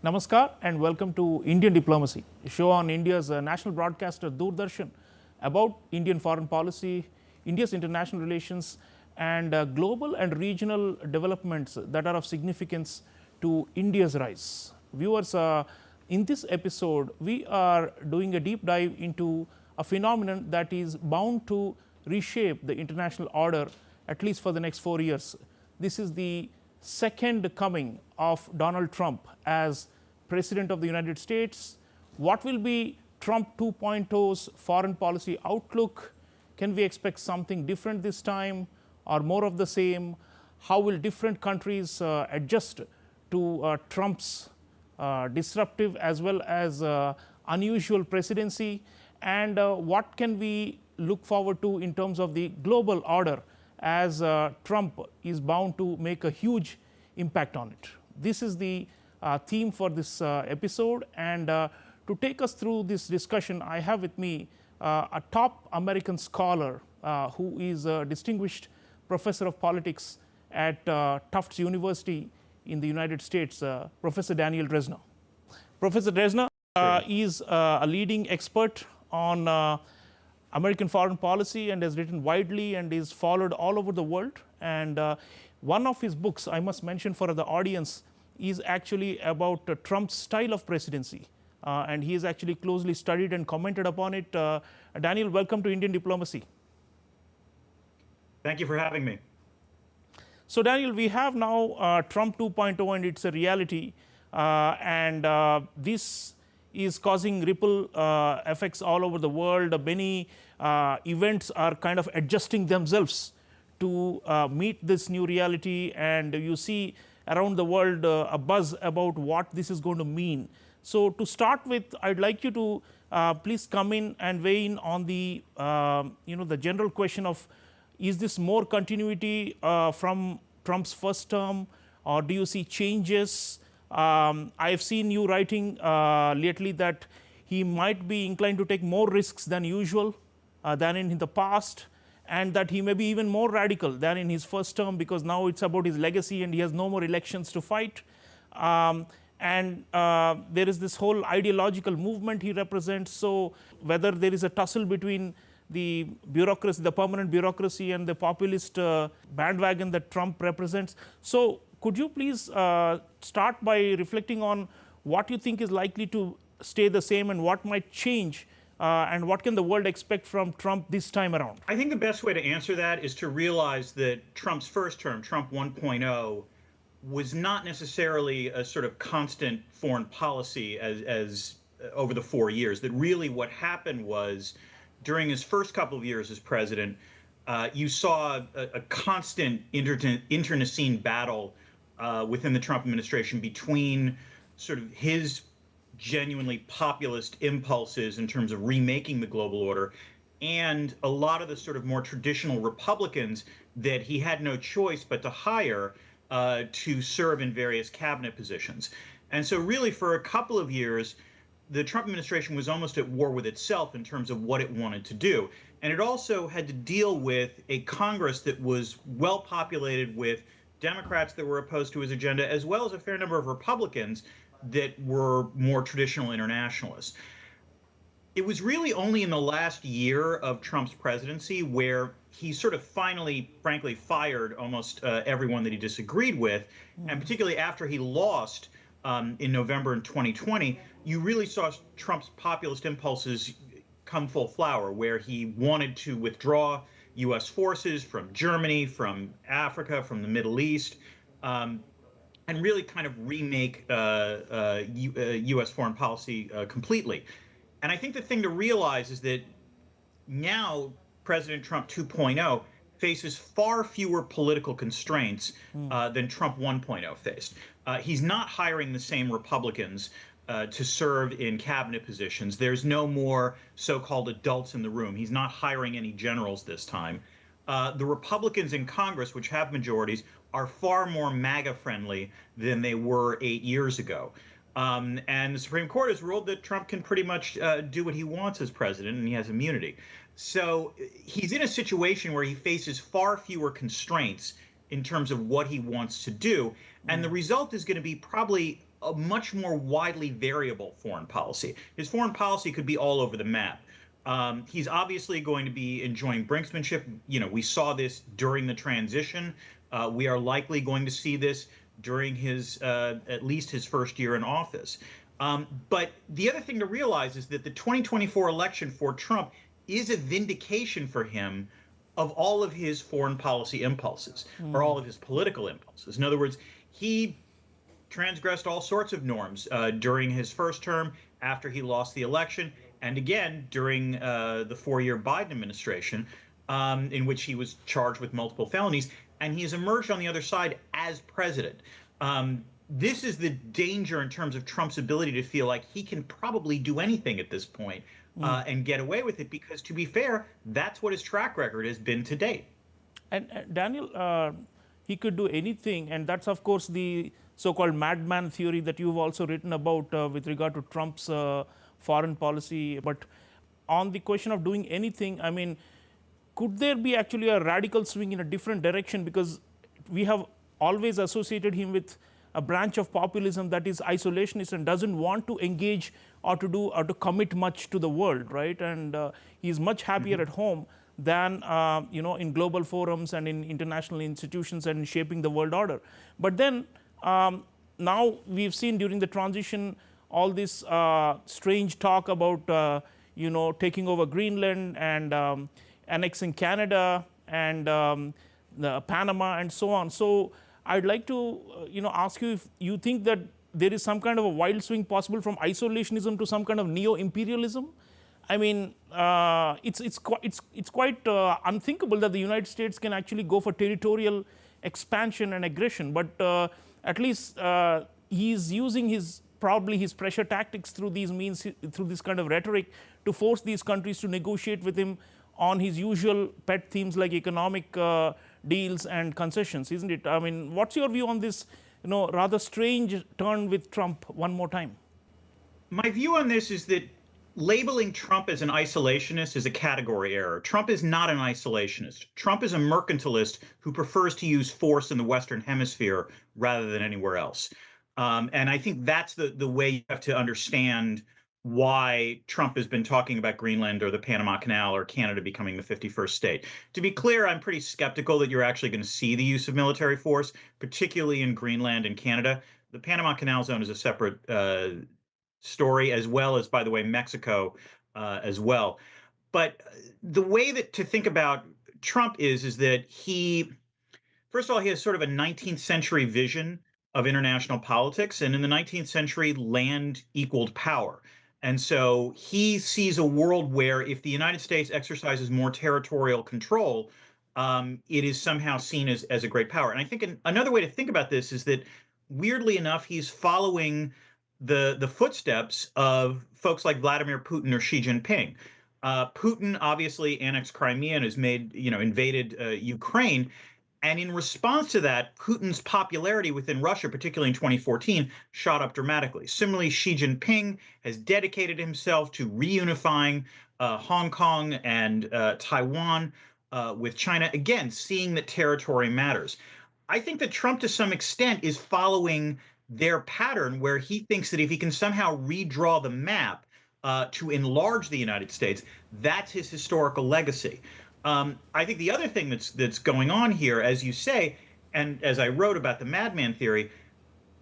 Namaskar and welcome to Indian Diplomacy, a show on India's national broadcaster Doordarshan about Indian foreign policy, India's international relations, and global and regional developments that are of significance to India's rise. Viewers, in this episode, we are doing a deep dive into a phenomenon that is bound to reshape the international order, at least for the next 4 years. This is the second coming of Donald Trump as President of the United States. What will be Trump 2.0's foreign policy outlook? Can we expect something different this time or more of the same? How will different countries adjust to Trump's disruptive as well as unusual presidency? And what can we look forward to in terms of the global order as Trump is bound to make a huge impact on it? This is the theme for this episode, and to take us through this discussion, I have with me a top American scholar who is a distinguished professor of politics at Tufts University in the United States, Professor Daniel Drezner. Professor Drezner is a leading expert on American foreign policy and has written widely and is followed all over the world. And one of his books, I must mention for the audience, is actually about Trump's style of presidency. And he has actually closely studied and commented upon it. Daniel, welcome to Indian Diplomacy. Thank you for having me. So Daniel, we have now Trump 2.0 and it's a reality. And this is causing ripple effects all over the world. Many events are kind of adjusting themselves to meet this new reality, and you see around the world a buzz about what this is going to mean. So to start with, I'd like you to please come in and weigh in on the the general question of, is this more continuity from Trump's first term, or do you see changes? I've seen you writing lately that he might be inclined to take more risks than usual than in the past, and that he may be even more radical than in his first term, because now it's about his legacy and he has no more elections to fight. And there is this whole ideological movement he represents. So whether there is a tussle between the bureaucracy, the permanent bureaucracy, and the populist bandwagon that Trump represents. So could you please start by reflecting on what you think is likely to stay the same and what might change, and what can the world expect from Trump this time around? I think the best way to answer that is to realize that Trump's first term, Trump 1.0, was not necessarily a sort of constant foreign policy as over the 4 years. That really what happened was, during his first couple of years as president, you saw a constant internecine battle within the Trump administration between sort of his genuinely populist impulses in terms of remaking the global order and a lot of the sort of more traditional Republicans that he had no choice but to hire to serve in various cabinet positions. And so really for a couple of years, the Trump administration was almost at war with itself in terms of what it wanted to do. And it also had to deal with a Congress that was well populated with Democrats that were opposed to his agenda, as well as a fair number of Republicans that were more traditional internationalists. It was really only in the last year of Trump's presidency where he sort of finally, frankly, fired almost everyone that he disagreed with. And particularly after he lost in November in 2020, you really saw Trump's populist impulses come full flower, where he wanted to withdraw U.S. forces from Germany, from Africa, from the Middle East, and really kind of remake U.S. foreign policy completely. And I think the thing to realize is that now President Trump 2.0 faces far fewer political constraints than Trump 1.0 faced. He's not hiring the same Republicans to serve in cabinet positions. There's no more so-called adults in the room. He's not hiring any generals this time. The Republicans in Congress, which have majorities, are far more MAGA-friendly than they were 8 years ago. And the Supreme Court has ruled that Trump can pretty much do what he wants as president, and he has immunity. So he's in a situation where he faces far fewer constraints in terms of what he wants to do. And the result is going to be probably a much more widely variable foreign policy. His foreign policy could be all over the map. He's obviously going to be enjoying brinksmanship. We saw this during the transition. We are likely going to see this during his at least his first year in office. But the other thing to realize is that the 2024 election for Trump is a vindication for him of all of his foreign policy impulses, or all of his political impulses. In other words, he transgressed all sorts of norms during his first term, after he lost the election, and again during the 4-year Biden administration, in which he was charged with multiple felonies, and he has emerged on the other side as president. This is the danger in terms of Trump's ability to feel like he can probably do anything at this point and get away with it, because, to be fair, that's what his track record has been to date. And Daniel, he could do anything, and that's of course the so-called madman theory that you've also written about with regard to Trump's foreign policy. But on the question of doing anything, I mean, could there be actually a radical swing in a different direction? Because we have always associated him with a branch of populism that is isolationist and doesn't want to engage or to do or to commit much to the world, right? And he's much happier at home than in global forums and in international institutions and in shaping the world order. But then now we've seen during the transition all this strange talk about taking over Greenland and annexing Canada and Panama and so on. So I'd like to ask you if you think that there is some kind of a wild swing possible from isolationism to some kind of neo-imperialism. I mean, it's quite unthinkable that the United States can actually go for territorial expansion and aggression. But at least he's using probably his pressure tactics through these means, through this kind of rhetoric, to force these countries to negotiate with him on his usual pet themes like economic deals and concessions, isn't it? I mean, what's your view on this, rather strange turn with Trump one more time? My view on this is that labeling Trump as an isolationist is a category error. Trump is not an isolationist. Trump is a mercantilist who prefers to use force in the Western Hemisphere rather than anywhere else. And I think that's the way you have to understand why Trump has been talking about Greenland or the Panama Canal or Canada becoming the 51st state. To be clear, I'm pretty skeptical that you're actually going to see the use of military force, particularly in Greenland and Canada. The Panama Canal Zone is a separate story, as well as, by the way, Mexico as well. But the way that to think about Trump is that first of all, he has sort of a 19th century vision of international politics. And in the 19th century, land equaled power. And so he sees a world where if the United States exercises more territorial control, it is somehow seen as a great power. And I think another way to think about this is that, weirdly enough, he's following the footsteps of folks like Vladimir Putin or Xi Jinping. Putin obviously annexed Crimea and has invaded Ukraine. And in response to that, Putin's popularity within Russia, particularly in 2014, shot up dramatically. Similarly, Xi Jinping has dedicated himself to reunifying Hong Kong and Taiwan with China, again, seeing that territory matters. I think that Trump, to some extent, is following their pattern, where he thinks that if he can somehow redraw the map to enlarge the United States, that's his historical legacy. I think the other thing that's going on here, as you say, and as I wrote about the madman theory,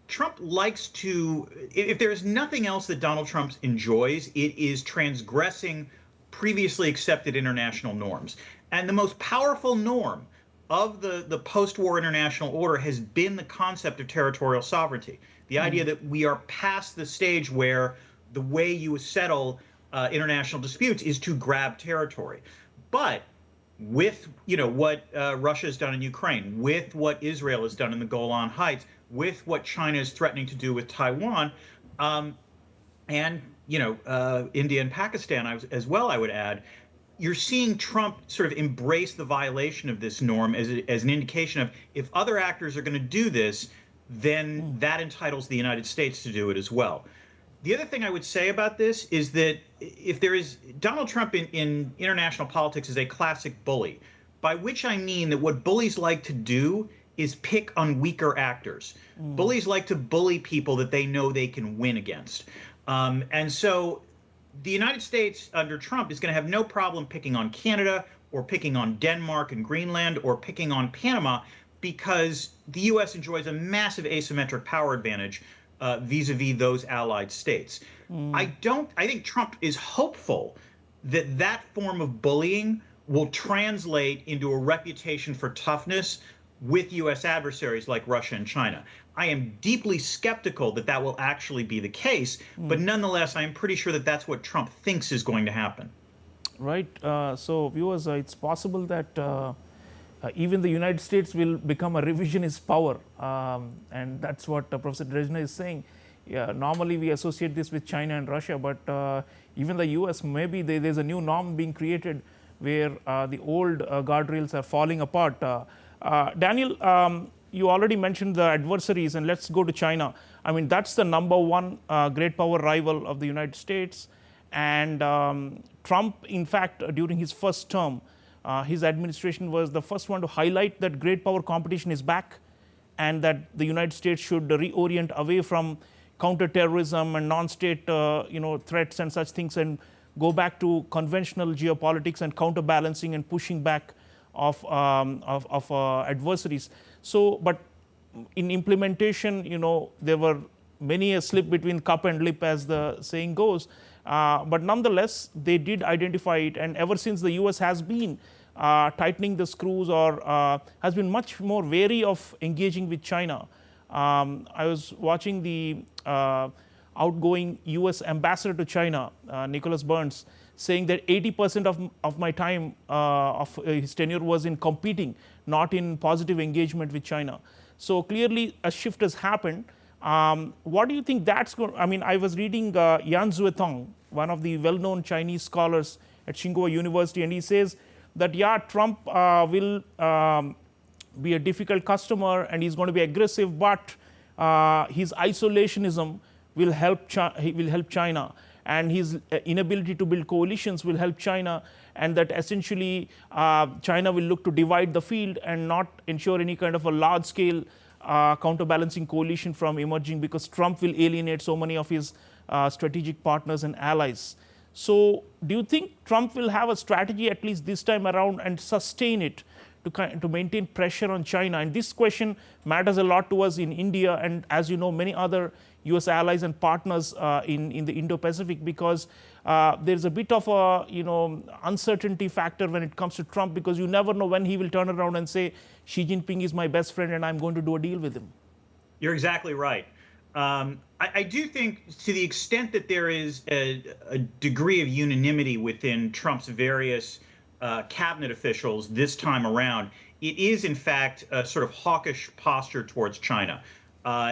Trump likes to, if there is nothing else that Donald Trump enjoys, it is transgressing previously accepted international norms. And the most powerful norm of the post-war international order has been the concept of territorial sovereignty. The idea that we are past the stage where the way you settle international disputes is to grab territory. But with what Russia has done in Ukraine, with what Israel has done in the Golan Heights, with what China is threatening to do with Taiwan, and India and Pakistan as well, I would add, you're seeing Trump sort of embrace the violation of this norm as an indication of, if other actors are going to do this, then that entitles the United States to do it as well. The other thing I would say about this is that if there is Donald Trump in international politics is a classic bully, by which I mean that what bullies like to do is pick on weaker actors. Bullies like to bully people that they know they can win against. And so the United States under Trump is going to have no problem picking on Canada or picking on Denmark and Greenland or picking on Panama, because the U.S. enjoys a massive asymmetric power advantage vis-a-vis those allied states. I think Trump is hopeful that that form of bullying will translate into a reputation for toughness with U.S. adversaries like Russia and China. I am deeply skeptical that that will actually be the case, but nonetheless, I am pretty sure that that's what Trump thinks is going to happen. Right. So, viewers, it's possible that even the United States will become a revisionist power, and that's what Professor Drezner is saying. Yeah, normally we associate this with China and Russia, but even the US, maybe there's a new norm being created where the old guardrails are falling apart. Daniel, you already mentioned the adversaries, and let's go to China. I mean, that's the number one great power rival of the United States. And Trump, in fact, during his first term, his administration was the first one to highlight that great power competition is back, and that the United States should reorient away from counterterrorism and non-state threats and such things, and go back to conventional geopolitics and counterbalancing and pushing back of adversaries. So, but in implementation, there were many a slip between cup and lip, as the saying goes. But nonetheless, they did identify it, and ever since the US has been tightening the screws, or has been much more wary of engaging with China. I was watching the outgoing US ambassador to China, Nicholas Burns, saying that 80% of my time of his tenure was in competing, not in positive engagement with China. So clearly a shift has happened. What do you think that's going? I mean, I was reading Yan Zuetong, one of the well-known Chinese scholars at Tsinghua University, and he says that Trump will be a difficult customer and he's going to be aggressive, but his isolationism will help China, and his inability to build coalitions will help China, and that essentially China will look to divide the field and not ensure any kind of a large-scale counterbalancing coalition from emerging, because Trump will alienate so many of his strategic partners and allies. So do you think Trump will have a strategy at least this time around and sustain it to maintain pressure on China? And this question matters a lot to us in India, and as you know, many other US allies and partners in the Indo-Pacific, because there's a bit of a uncertainty factor when it comes to Trump, because you never know when he will turn around and say Xi Jinping is my best friend and I'm going to do a deal with him. You're exactly right. I do think, to the extent that there is a degree of unanimity within Trump's various cabinet officials this time around, it is in fact a sort of hawkish posture towards China.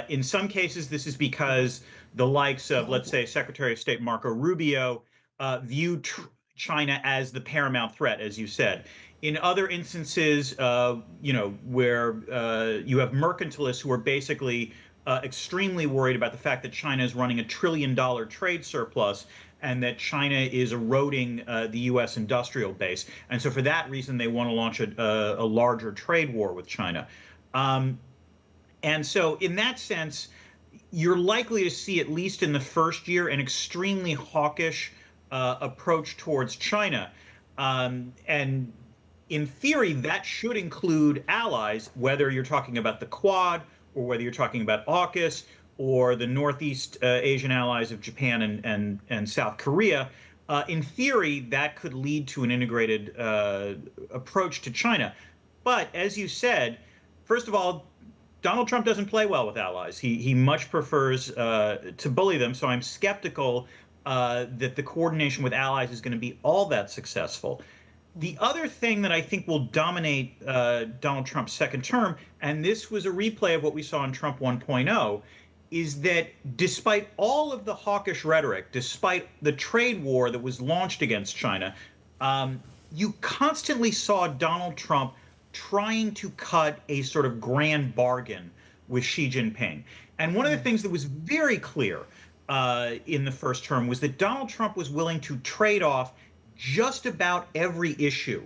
In some cases, this is because the likes of, let's say, Secretary of State Marco Rubio view China as the paramount threat, as you said. In other instances, where you have mercantilists who are basically extremely worried about the fact that China is running $1 trillion trade surplus, and that China is eroding the U.S. industrial base. And so for that reason, they want to launch a larger trade war with China. And so in that sense, you're likely to see, at least in the first year, an extremely hawkish approach towards China. And in theory, that should include allies, whether you're talking about the Quad, or whether you're talking about AUKUS, or the Northeast Asian allies of Japan and South Korea. In theory, that could lead to an integrated approach to China. But as you said, first of all, Donald Trump doesn't play well with allies. He much prefers to bully them. So I'm skeptical that the coordination with allies is going to be all that successful. The other thing that I think will dominate Donald Trump's second term, and this was a replay of what we saw in Trump 1.0, is that despite all of the hawkish rhetoric, despite the trade war that was launched against China, you constantly saw Donald Trump trying to cut a sort of grand bargain with Xi Jinping. And one of the things that was very clear in the first term was that Donald Trump was willing to trade off just about every issue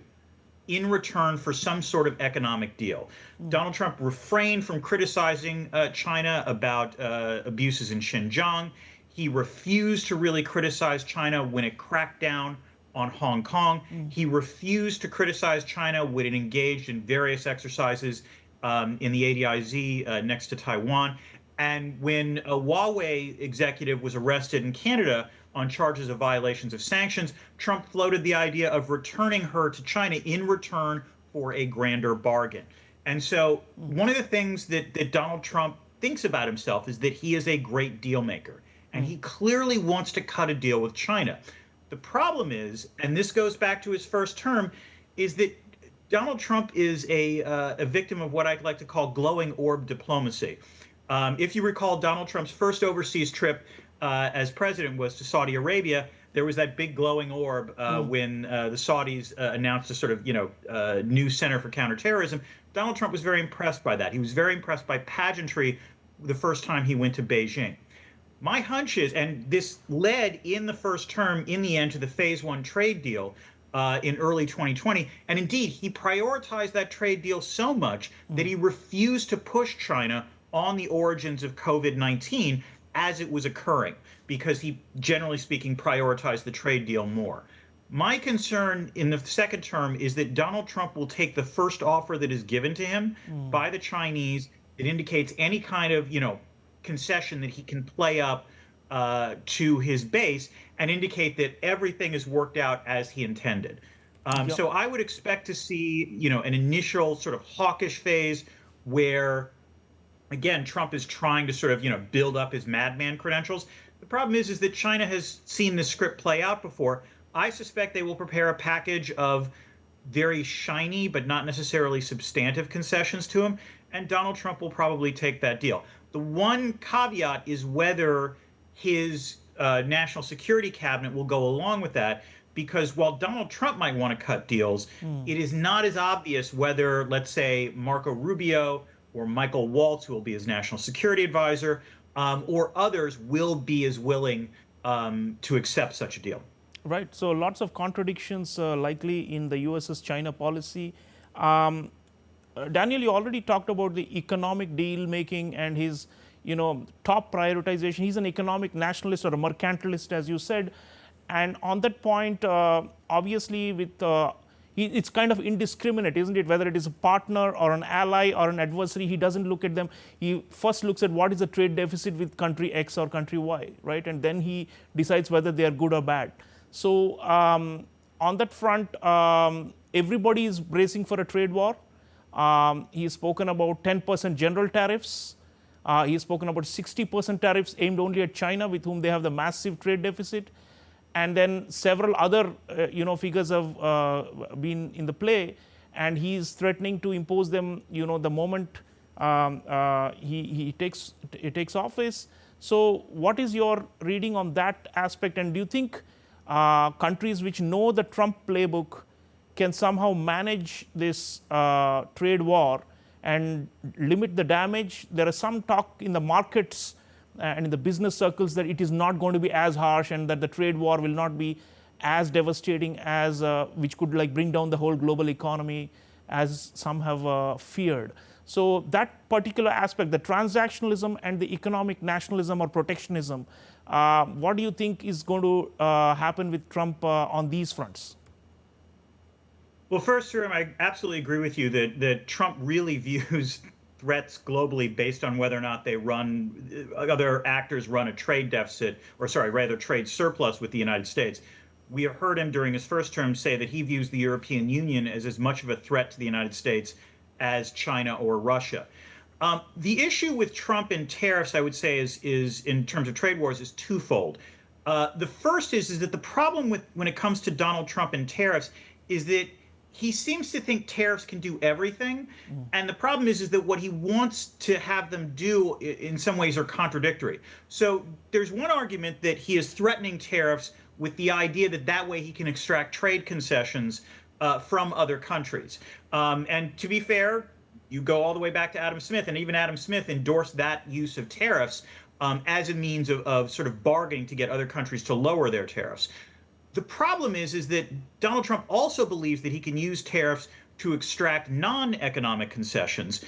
in return for some sort of economic deal. Donald Trump refrained from criticizing China about abuses in Xinjiang. He refused to really criticize China when it cracked down on Hong Kong. He refused to criticize China when it engaged in various exercises in the ADIZ next to Taiwan. And when a Huawei executive was arrested in Canada on charges of violations of sanctions, Trump floated the idea of returning her to China in return for a grander bargain. And so one of the things that Donald Trump thinks about himself is that he is a great deal maker. And he clearly wants to cut a deal with China. The problem is, and this goes back to his first term, is that Donald Trump is a victim of what I'd like to call glowing orb diplomacy. If you recall, Donald Trump's first overseas trip as president was to Saudi Arabia. There was that big glowing orb when the Saudis announced a sort of, new center for counterterrorism. Donald Trump was very impressed by that. He was very impressed by pageantry the first time he went to Beijing. My hunch is, and this led in the first term, in the end, to the phase one trade deal in early 2020. And indeed, he prioritized that trade deal so much that he refused to push China on the origins of COVID-19 as it was occurring, because he, generally speaking, prioritized the trade deal more. My concern in the second term is that Donald Trump will take the first offer that is given to him by the Chinese that indicates any kind of, concession that he can play up to his base and indicate that everything is worked out as he intended. So I would expect to see, an initial sort of hawkish phase where, again, Trump is trying to sort of, build up his madman credentials. The problem is that China has seen this script play out before. I suspect they will prepare a package of very shiny but not necessarily substantive concessions to him, and Donald Trump will probably take that deal. The one caveat is whether his national security cabinet will go along with that, because while Donald Trump might want to cut deals, it is not as obvious whether, let's say, Marco Rubio or Michael Waltz, who will be his national security advisor, or others will be as willing to accept such a deal. Right. So lots of contradictions likely in the US's China policy. Daniel, you already talked about the economic deal making and his, top prioritization. He's an economic nationalist or a mercantilist, as you said. And on that point, obviously, with it's kind of indiscriminate, isn't it? Whether it is a partner or an ally or an adversary, he doesn't look at them. He first looks at what is the trade deficit with country X or country Y, right? And then he decides whether they are good or bad. So on that front, everybody is bracing for a trade war. He's spoken about 10% general tariffs. He's spoken about 60% tariffs aimed only at China, with whom they have the massive trade deficit. And then several other, figures have been in the play, and he's threatening to impose them, the moment he takes office. So, what is your reading on that aspect? And do you think countries which know the Trump playbook can somehow manage this trade war and limit the damage? There is some talk in the markets and in the business circles that it is not going to be as harsh, and that the trade war will not be as devastating as which could bring down the whole global economy, as some have feared. So that particular aspect, the transactionalism and the economic nationalism or protectionism, what do you think is going to happen with Trump on these fronts? Well, first, Sreeram, I absolutely agree with you that Trump really views threats globally based on whether or not other actors run a trade deficit, or rather trade surplus with the United States. We have heard him during his first term say that he views the European Union as much of a threat to the United States as China or Russia. The issue with Trump and tariffs, I would say, is in terms of trade wars, is twofold. The first is that the problem when it comes to Donald Trump and tariffs is that he seems to think tariffs can do everything. And the problem is that what he wants to have them do in some ways are contradictory. So there's one argument that he is threatening tariffs with the idea that way he can extract trade concessions from other countries. And to be fair, you go all the way back to Adam Smith, and even Adam Smith endorsed that use of tariffs as a means of sort of bargaining to get other countries to lower their tariffs. The problem is that Donald Trump also believes that he can use tariffs to extract non-economic concessions,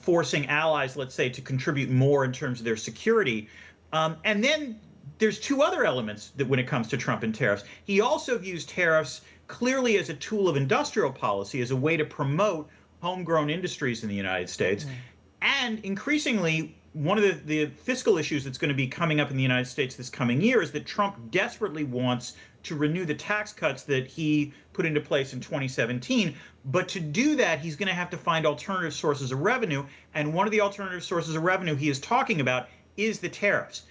forcing allies, let's say, to contribute more in terms of their security. And then there's two other elements that when it comes to Trump and tariffs. He also views tariffs clearly as a tool of industrial policy, as a way to promote homegrown industries in the United States. And increasingly, one of the fiscal issues that's going to be coming up in the United States this coming year is that Trump desperately wants to renew the tax cuts that he put into place in 2017. But to do that, he's going to have to find alternative sources of revenue. And one of the alternative sources of revenue he is talking about is the tariffs.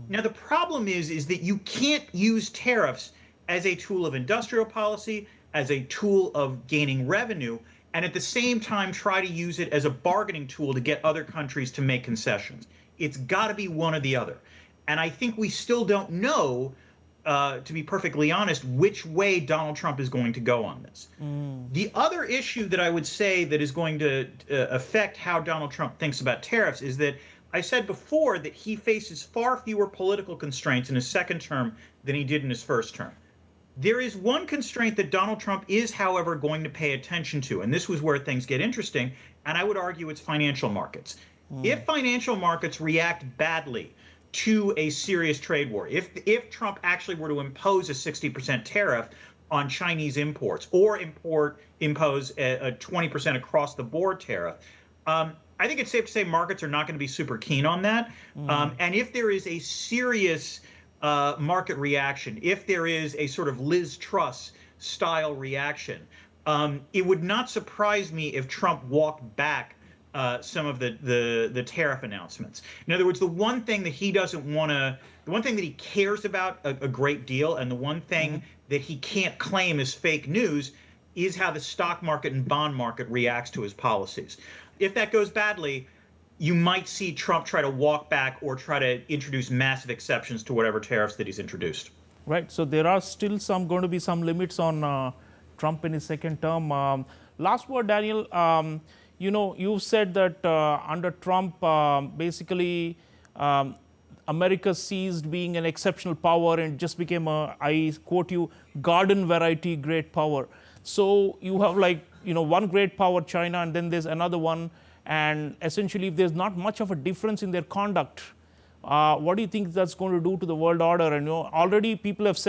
Now, the problem is that you can't use tariffs as a tool of industrial policy, as a tool of gaining revenue, and at the same time try to use it as a bargaining tool to get other countries to make concessions. It's got to be one or the other. And I think we still don't know, to be perfectly honest, which way Donald Trump is going to go on this. The other issue that I would say that is going to affect how Donald Trump thinks about tariffs is that I said before that he faces far fewer political constraints in his second term than he did in his first term. There is one constraint that Donald Trump is, however, going to pay attention to, and this was where things get interesting, and I would argue it's financial markets. If financial markets react badly to a serious trade war, if Trump actually were to impose a 60% tariff on Chinese imports or impose a 20% across the board tariff, I think it's safe to say markets are not going to be super keen on that. And if there is a serious market reaction, if there is a sort of Liz Truss style reaction, it would not surprise me if Trump walked back some of the tariff announcements. In other words, the one thing that he doesn't want to, the one thing that he cares about a great deal, and the one thing that he can't claim as fake news is how the stock market and bond market reacts to his policies. If that goes badly, you might see Trump try to walk back or try to introduce massive exceptions to whatever tariffs that he's introduced. Right. So there are still going to be some limits on Trump in his second term. Last word, Daniel. You said that under Trump, basically, America ceased being an exceptional power and just became I quote you, garden variety great power. So you have one great power, China, and then there's another one. And essentially, if there's not much of a difference in their conduct, what do you think that's going to do to the world order? And already people have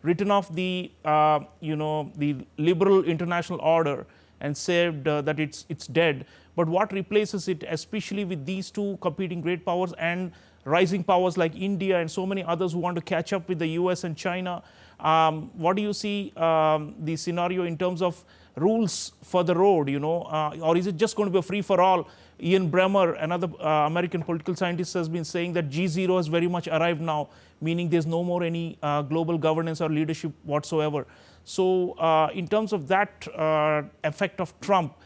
written off the the liberal international order and said that it's dead. But what replaces it, especially with these two competing great powers and rising powers like India and so many others who want to catch up with the US and China? What do you see the scenario in terms of rules for the road, or is it just going to be a free-for-all? Ian Bremmer, another American political scientist, has been saying that G0 has very much arrived now, meaning there's no more any global governance or leadership whatsoever. So in terms of that effect of Trump,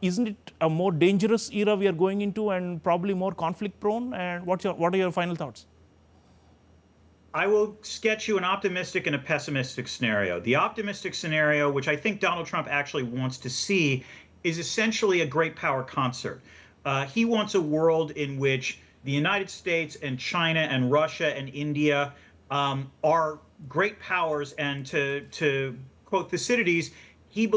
isn't it a more dangerous era we are going into and probably more conflict-prone? And what are your final thoughts? I will sketch you an optimistic and a pessimistic scenario. The optimistic scenario, which I think Donald Trump actually wants to see, is essentially a great power concert. He wants a world in which the United States and China and Russia and India are great powers, and to quote Thucydides, he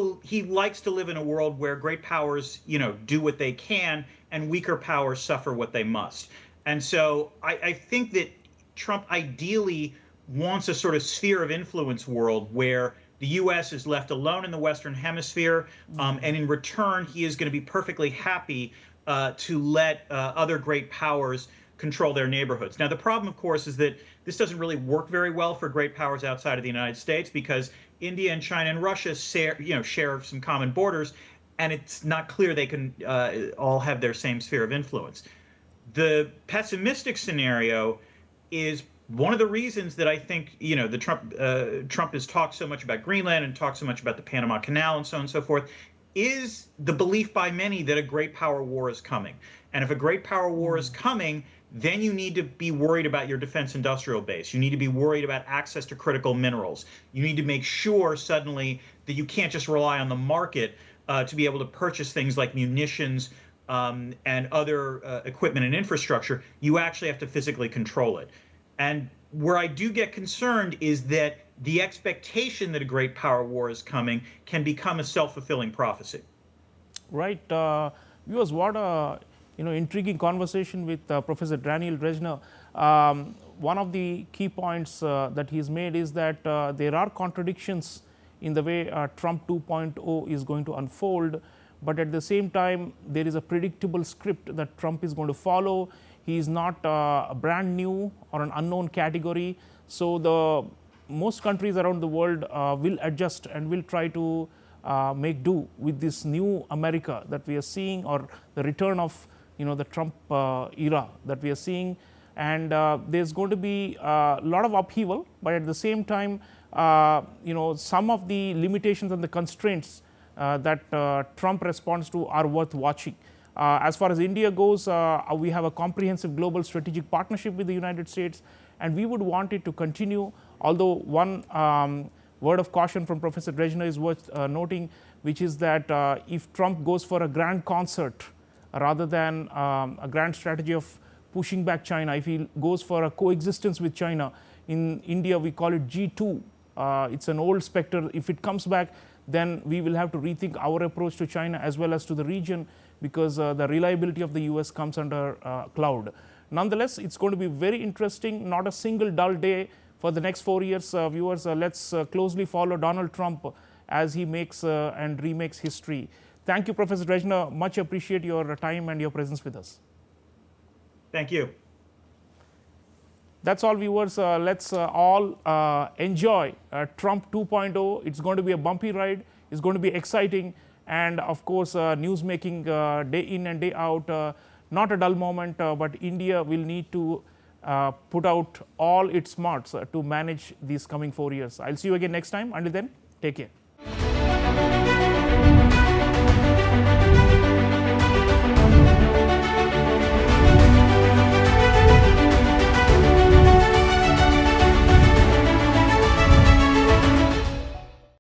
likes to live in a world where great powers, do what they can and weaker powers suffer what they must. And so I think that Trump ideally wants a sort of sphere of influence world where the U.S. is left alone in the Western Hemisphere, and in return, he is going to be perfectly happy to let other great powers control their neighborhoods. Now, the problem, of course, is that this doesn't really work very well for great powers outside of the United States because India and China and Russia share some common borders, and it's not clear they can all have their same sphere of influence. The pessimistic scenario is one of the reasons that I think Trump has talked so much about Greenland and talked so much about the Panama Canal and so on and so forth, is the belief by many that a great power war is coming. And if a great power war is coming, then you need to be worried about your defense industrial base. You need to be worried about access to critical minerals. You need to make sure suddenly that you can't just rely on the market to be able to purchase things like munitions and other equipment and infrastructure. You actually have to physically control it. And where I do get concerned is that the expectation that a great power war is coming can become a self-fulfilling prophecy. Right. Viewers, what a intriguing conversation with Professor Daniel Drezner. One of the key points that he's made is that there are contradictions in the way Trump 2.0 is going to unfold, but at the same time there is a predictable script that Trump is going to follow. He is not brand new or an unknown category, so the most countries around the world will adjust and will try to make do with this new America that we are seeing, or the return of the Trump era that we are seeing. And there's going to be a lot of upheaval, but at the same time some of the limitations and the constraints that Trump responds to are worth watching. As far as India goes, we have a comprehensive global strategic partnership with the United States, and we would want it to continue. Although one word of caution from Professor Drezner is worth noting, which is that if Trump goes for a grand concert rather than a grand strategy of pushing back China, if he goes for a coexistence with China, in India we call it G2. It's an old specter. If it comes back, then we will have to rethink our approach to China as well as to the region, because the reliability of the US comes under cloud. Nonetheless, it's going to be very interesting, not a single dull day for the next 4 years. Viewers, let's closely follow Donald Trump as he makes and remakes history. Thank you, Professor Drezner. Much appreciate your time and your presence with us. Thank you. That's all, viewers. Let's all enjoy Trump 2.0. It's going to be a bumpy ride. It's going to be exciting. And of course, news making day in and day out. Not a dull moment, but India will need to put out all its smarts to manage these coming 4 years. I'll see you again next time. Until then, take care.